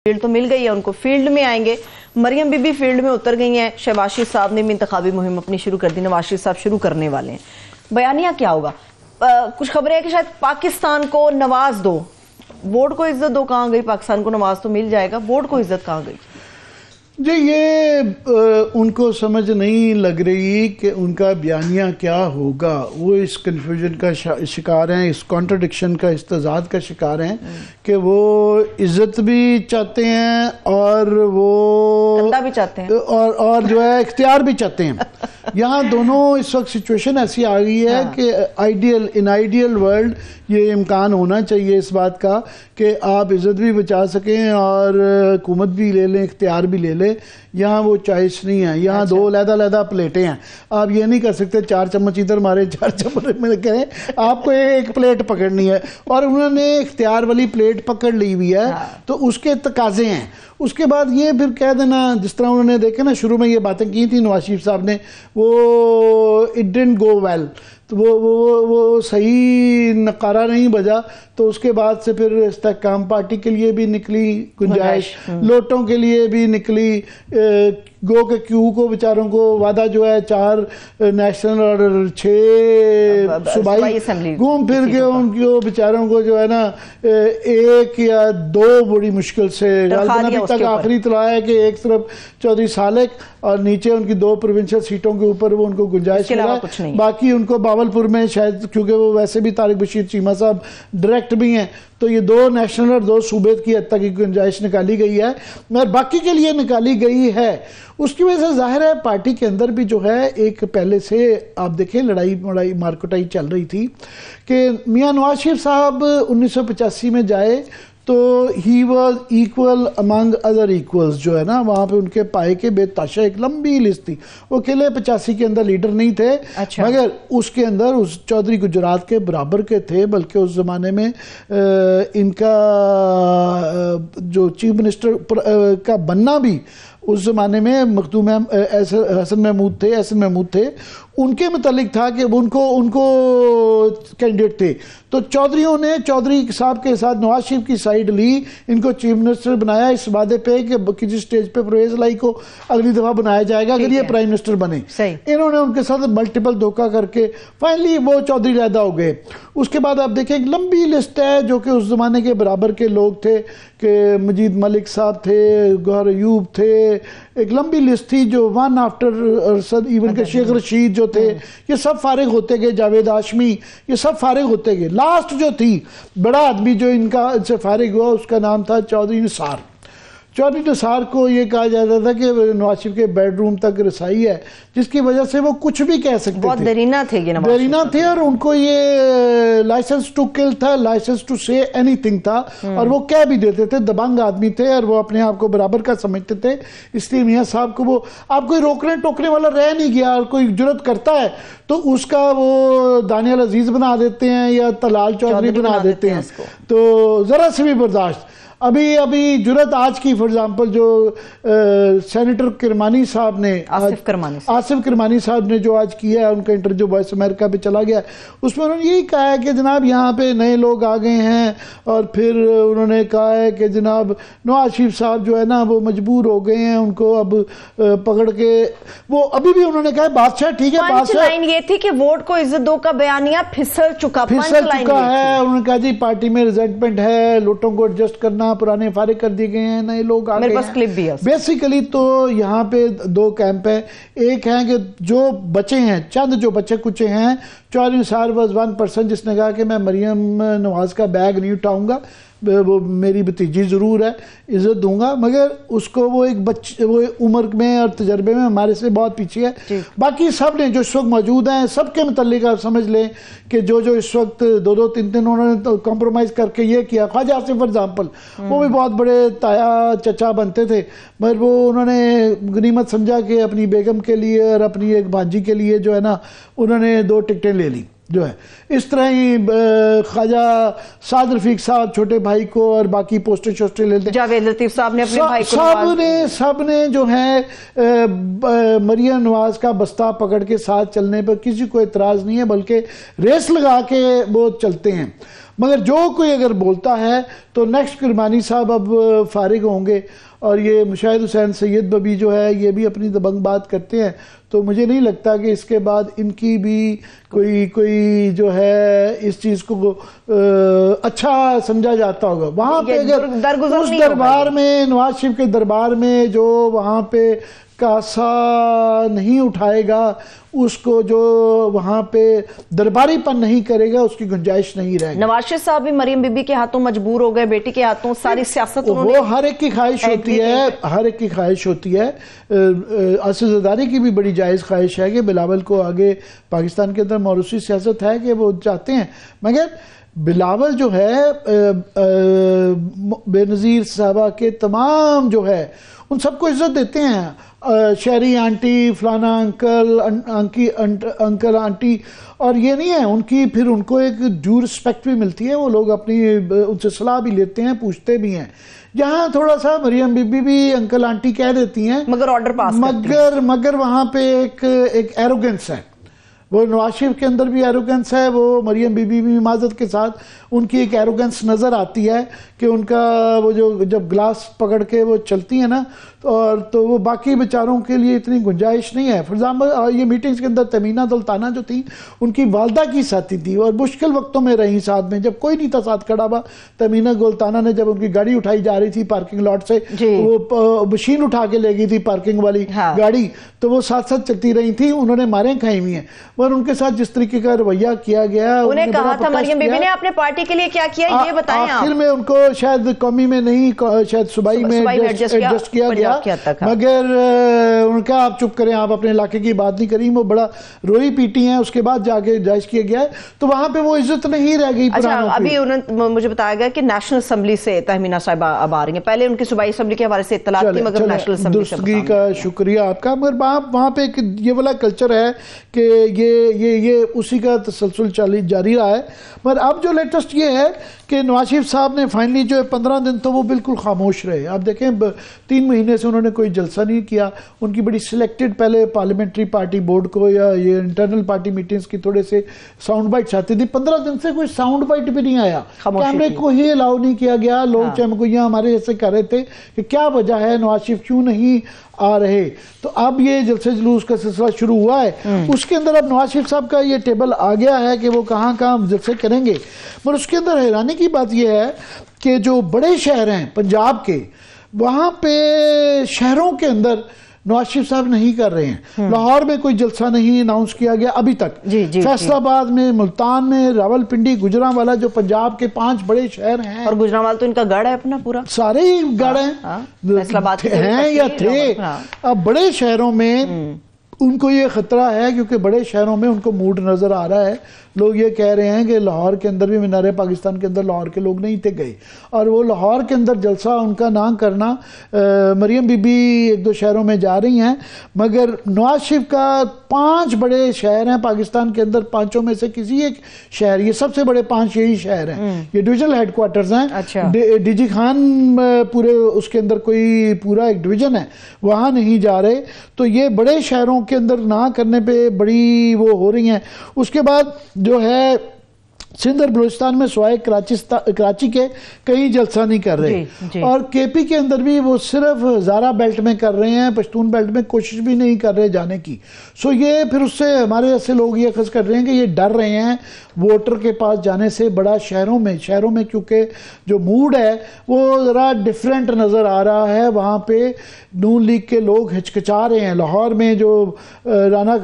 Field تو مل گئی ہے ان کو، فیلڈ میں آئیں گے۔ مریم بی بی فیلڈ میں اتر گئی ہیں، شہباز شریف صاحب نے بھی انتخابی مہم اپنی شروع کر دی، نواز شریف صاحب شروع کرنے والے ہیں۔ بیانیہ کیا ہوگا؟ کچھ خبریں ہیں کہ شاید پاکستان کو نواز دو، ووٹ کو عزت دو، کہاں گئی؟ پاکستان کو نواز تو مل جائے گا، ووٹ کو عزت کہاں گئی؟ جی یہ ان کو سمجھ نہیں لگ رہی کہ ان کا بیانیہ کیا ہوگا، وہ اس کنفیوژن کا شکار ہیں، اس کانٹرڈکشن کا، اس تضاد کا شکار ہیں کہ وہ عزت بھی چاہتے ہیں اور وہ کندھا بھی چاہتے ہیں اور جو ہے اختیار بھی چاہتے ہیں۔ یہاں دونوں اس وقت سچویشن ایسی آ گئی ہے کہ ان آئیڈیل ورلڈ یہ امکان ہونا چاہیے اس بات کا کہ آپ عزت بھی بچا سکیں اور حکومت بھی لے لیں، اختیار بھی لے لیں۔ یہاں وہ چوائس نہیں ہے، یہاں دو علیحدہ پلیٹیں ہیں، آپ یہ نہیں کر سکتے 4 چمچ ادھر مارے 4 چمچ میں کریں، آپ کو ایک پلیٹ پکڑنی ہے، اور انہوں نے اختیار والی پلیٹ پکڑ لی ہوئی ہے تو اس کے تقاضے ہیں۔ اس کے بعد یہ پھر کہہ دینا، جس طرح انہوں نے دیکھے نا شروع میں یہ باتیں کی تھی نواز شریف صاحب نے، وہ اٹ ڈنٹ گو ویل، تو وہ صحیح نقارہ نہیں بجا، تو اس کے بعد سے پھر استحکام پارٹی کے لیے بھی نکلی گنجائش، لوٹوں کے لیے بھی نکلی، گو کہ کیوں کو بیچاروں کو وعدہ جو ہے 4 نیشنل اور 6 صوبائی گھوم پھر کے ان کو بیچاروں کو جو ہے نا 1 یا 2 بڑی مشکل سے ابھی تک آخری اطلاع ہے کہ ایک طرف چودھری سالک اور نیچے ان کی 2 پروونشل سیٹوں کے اوپر وہ ان کو گنجائش ملا ہے، باقی ان کو باولپور میں شاید کیونکہ وہ ویسے بھی طارق بشیر چیمہ صاحب ڈائریکٹ بھی ہیں تو یہ 2 نیشنل اور 2 صوبے کی حد تک گنجائش نکالی گئی ہے اور باقی کے لیے نکالی گئی ہے۔ اس کی وجہ سے ظاہر ہے پارٹی کے اندر بھی جو ہے ایک پہلے سے آپ دیکھیں لڑائی مارکٹائی چل رہی تھی کہ میاں نواز شریف صاحب 1985 میں جائے تو he was equal among other equals, جو ہے نا وہاں پہ ان کے پائے کے بے تاشا ایک لمبی لسٹ تھی، وہ اکیلے 85 کے اندر لیڈر نہیں تھے، مگر اس کے اندر اس چودھری گجرات کے برابر کے تھے، بلکہ اس زمانے میں ان کا جو چیف منسٹر کا بننا بھی اس زمانے میں مخدوم حسن محمود تھے، ان کے متعلق تھا کہ ان کو کینڈیڈیٹ تھے، تو چودھریوں نے چودھری صاحب کے ساتھ نواز شریف کی سائیڈ لی، ان کو چیف منسٹر بنایا اس وعدے پہ کہ کسی سٹیج پہ پرویز لائی کو اگلی دفعہ بنایا جائے گا اگر یہ پرائم منسٹر بنے۔ انہوں نے ان کے ساتھ ملٹیپل دھوکہ کر کے فائنلی وہ چودھری علیحدہ ہو گئے۔ اس کے بعد آپ دیکھیں ایک لمبی لسٹ ہے جو کہ اس زمانے کے برابر کے لوگ تھے کہ مجید ملک صاحب تھے، گوہر ایوب تھے، ایک لمبی لسٹ تھی جو ون آفٹر ایون کہ شیخ رشید جو تھے، یہ سب فارغ ہوتے گئے، جاوید ہاشمی، یہ سب فارغ ہوتے گئے۔ لاسٹ جو تھی بڑا آدمی جو ان سے فارغ ہوا اس کا نام تھا چودھری نثار۔ چودھری نثار کو یہ کہا جاتا تھا کہ نواز شریف کے بیڈ روم تک رسائی ہے، جس کی وجہ سے وہ کچھ بھی کہہ سکتے تھے، بہت دیرینہ تھے یہ نواز دیرینہ تھے، اور ان کو یہ لائسنس ٹو کل تھا، لائسنس ٹو سے اینی تھنگ تھا، اور وہ کہہ بھی دیتے تھے، دبنگ آدمی تھے اور وہ اپنے آپ کو برابر کا سمجھتے تھے، اس لیے میاں صاحب کو وہ آپ کوئی روکنے ٹوکنے والا رہ نہیں گیا، اور کوئی جرت کرتا ہے تو اس کا وہ دانیال عزیز بنا دیتے ہیں یا طلال چودھری بنا دیتے ہیں، تو ذرا سے بھی برداشت۔ ابھی جرت آج کی فار ایگزامپل جو سینیٹر کرمانی صاحب نے، آصف کرمانی صاحب نے جو آج کیا ہے، ان کا انٹرویو وائس امریکہ پہ چلا گیا، اس میں انہوں نے یہی کہا ہے کہ جناب یہاں پہ نئے لوگ آ گئے ہیں، اور پھر انہوں نے کہا ہے کہ جناب نواز شریف صاحب جو ہے نا وہ مجبور ہو گئے ہیں، ان کو اب پکڑ کے وہ ابھی بھی انہوں نے کہا بادشاہ ٹھیک ہے، بادشاہ لائن یہ تھی کہ ووٹ کو عزت دو کا بیانیہ پھسل چکا ہے، انہوں نے کہا جی پارٹی میں ریزنٹمنٹ ہے، لوٹوں کو ایڈجسٹ کرنا، پرانے فارغ کر دیے گئے ہیں، نئے لوگ آ گئے ہیں۔ بیسیکلی تو یہاں پہ 2 کیمپ ہیں، ایک ہے کہ جو بچے ہیں، چند جو بچے کچے ہیں، چودھری نثار واز 1% جس نے کہا کہ میں مریم نواز کا بیگ نہیں اٹھاؤں گا، وہ میری بھتیجی ضرور ہے، عزت دوں گا، مگر اس کو وہ ایک بچے وہ عمر میں اور تجربے میں ہمارے سے بہت پیچھے ہے۔ باقی سب نے جو اس وقت موجود ہیں سب کے متعلق آپ سمجھ لیں کہ جو اس وقت 2-2 3-3 انہوں نے کمپرومائز کر کے یہ کیا، خواجہ آصف فار ایگزامپل وہ بھی بہت بڑے تایا چچا بنتے تھے، مگر وہ انہوں نے غنیمت سمجھا کہ اپنی بیگم کے لیے اور اپنی ایک بھانجی کے لیے جو ہے نا انہوں نے 2 ٹکٹیں لے لی جو ہے۔ اس طرح ہی خواجہ سعد رفیق صاحب چھوٹے بھائی کو اور باقی پوسٹر شوسٹر لیتے، جاوید لطیف صاحب نے اپنے بھائی کو، سب نے جو ہے مریم نواز کا بستہ پکڑ کے ساتھ چلنے پر کسی کو اعتراض نہیں ہے، بلکہ ریس لگا کے وہ چلتے ہیں۔ مگر جو کوئی اگر بولتا ہے تو نیکسٹ کرمانی صاحب اب فارغ ہوں گے، اور یہ مشاہد حسین سید ببی جو ہے یہ بھی اپنی دبنگ بات کرتے ہیں، تو مجھے نہیں لگتا کہ اس کے بعد ان کی بھی کوئی جو ہے اس چیز کو اچھا سمجھا جاتا ہوگا. وہاں پہ اگر اس دربار میں، نواز شریف کے دربار میں جو وہاں پہ کاسا نہیں اٹھائے گا، اس کو جو وہاں پہ درباری پن نہیں کرے گا، اس کی گنجائش نہیں رہے گی. نواز شریف صاحب بھی مریم بی بی کے ہاتھوں مجبور ہو گئے، بیٹی کے ہاتھوں، ساری سیاست وہ ہر ایک کی خواہش ہوتی ہے، ہر ایک کی خواہش ہوتی ہے. آصف زرداری کی بھی بڑی جائز خواہش ہے کہ بلاول کو آگے پاکستان کے اندر موروثی سیاست ہے کہ وہ چاہتے ہیں، مگر بلاول جو ہے بے نظیر صاحبہ کے تمام جو ہے ان سب کو عزت دیتے ہیں، شہری آنٹی، فلانا انکل، انکل آنٹی، اور یہ نہیں ہے ان کی، پھر ان کو ایک ڈیو رسپیکٹ بھی ملتی ہے، وہ لوگ اپنی ان سے صلاح بھی لیتے ہیں، پوچھتے بھی ہیں. یہاں تھوڑا سا مریم بی بی بھی انکل آنٹی کہہ دیتی ہیں، مگر آرڈر پاس مگر وہاں پہ ایک ایروگنس ہے. وہ نواز شریف کے اندر بھی ایروگنس ہے، وہ مریم بی بی بھی معذرت کے ساتھ ان کی ایک ایروگنس نظر آتی ہے کہ ان کا وہ جو جب گلاس پکڑ کے وہ چلتی ہیں نا، اور تو وہ باقی بیچاروں کے لیے اتنی گنجائش نہیں ہے. فار ایگزامپل یہ میٹنگز کے اندر تمینہ دلتانہ جو تھی، ان کی والدہ کی ساتھی تھی اور مشکل وقتوں میں رہی ساتھ میں، جب کوئی نہیں تھا ساتھ کھڑا ہوا. تمینہ دلتانہ نے جب ان کی گاڑی اٹھائی جا رہی تھی پارکنگ لاٹ سے، وہ مشین اٹھا کے لے گئی تھی پارکنگ والی گاڑی، تو وہ ساتھ ساتھ چلتی رہی تھی. انہوں نے ماریں کھائی ہوئی ہیں، اور ان کے ساتھ جس طریقے کا رویہ کیا گیا، انہیں کہا تھا مریم بی بی نے اپنے پارٹی کے لیے کیا کیا یہ بتائیں آپ. آخر میں ان کو شاید قومی میں نہیں، شاید صوبائی میں ایڈجسٹ کیا گیا، مگر ان کا آپ چپ کریں، آپ اپنے علاقے کی بات نہیں کریں. وہ بڑا روئی پیٹی ہیں، اس کے بعد جا کے جائز کیا گیا ہے، تو وہاں پہ وہ عزت نہیں رہ گئی. اچھا، ابھی مجھے بتایا گیا کہ نیشنل اسمبلی سے تہمینہ صاحبہ اب آ رہی ہیں، پہلے ان کی صوبائی اسمبلی کے حوالے سے اطلاع تھی، مگر نیشنل اسمبلی سے درستگی کا شکریہ آپ کا. مگر وہاں پہ یہ والا کلچر ہے کہ یہ اسی کا تسلسل جاری رہا ہے. مگر اب جو لیٹسٹ یہ ہے کہ نواز شریف صاحب نے فائنلی جو 15 دن تو وہ بالکل خاموش رہے. آپ دیکھیں 3 مہینے سے انہوں نے کوئی جلسہ نہیں کیا. ان کی بڑی سلیکٹڈ پہلے پارلیمنٹری پارٹی بورڈ کو یا یہ انٹرنل پارٹی میٹنگز کی تھوڑے سے ساؤنڈ بائٹس آتی تھی. 15 دن سے کوئی ساؤنڈ بائٹ بھی نہیں آیا، کیمرے کو ہی الاؤ نہیں کیا گیا. لوگ چمگویاں ہمارے ایسے کر رہے تھے کہ کیا وجہ ہے نواز شریف کیوں نہیں آ رہے. تو اب یہ جلسے جلوس کا سلسلہ شروع ہوا ہے. اس کے اندر اب نواز شریف صاحب کا یہ ٹیبل آ گیا ہے کہ وہ کہاں کہاں جلسے کریں گے. مگر اس کے اندر حیرانی کی بات یہ ہے کہ جو بڑے شہر ہیں پنجاب کے، وہاں پہ شہروں کے اندر نواز شریف صاحب نہیں کر رہے ہیں. لاہور میں کوئی جلسہ نہیں اناؤنس کیا گیا ابھی تک. فیصل آباد میں، ملتان میں، راول پنڈی، گجرانوالہ جو پنجاب کے 5 بڑے شہر ہیں، اور گجرانوالہ تو ان کا گڑھ ہے اپنا پورا، سارے ہی گڑھ ہیں یا تھے. اب بڑے شہروں میں ان کو یہ خطرہ ہے، کیونکہ بڑے شہروں میں ان کو موڈ نظر آ رہا ہے. لوگ یہ کہہ رہے ہیں کہ لاہور کے اندر بھی مینار پاکستان کے اندر لاہور کے لوگ نہیں تھے گئے، اور وہ لاہور کے اندر جلسہ ان کا نہ کرنا. مریم بی بی 1-2 شہروں میں جا رہی ہیں، مگر نواز شریف کا 5 بڑے شہر ہیں پاکستان کے اندر، 5 میں سے کسی ایک شہر، یہ سب سے بڑے 5 یہی شہر ہیں، یہ ڈویژنل ہیڈ کوارٹرز ہیں. ڈی جی خان پورے اس کے اندر کوئی پورا ایک ڈویژن ہے، وہاں نہیں جا رہے. تو یہ بڑے شہروں کے اندر نہ کرنے پہ بڑی وہ ہو رہی ہیں. اس کے بعد جو ہے سندھ اور بلوچستان میں سوائے کراچی کے کہیں جلسہ نہیں کر رہے. اور کے پی کے اندر بھی وہ صرف ہزارہ بیلٹ میں کر رہے ہیں، پشتون بیلٹ میں کوشش بھی نہیں کر رہے جانے کی. سو یہ پھر اس سے ہمارے ایسے لوگ یہ اخذ کر رہے ہیں کہ یہ ڈر رہے ہیں ووٹر کے پاس جانے سے. بڑا شہروں میں کیونکہ جو موڈ ہے وہ ذرا ڈیفرنٹ نظر آ رہا ہے. وہاں پہ نون لیگ کے لوگ ہچکچا رہے ہیں. لاہور میں جو رانا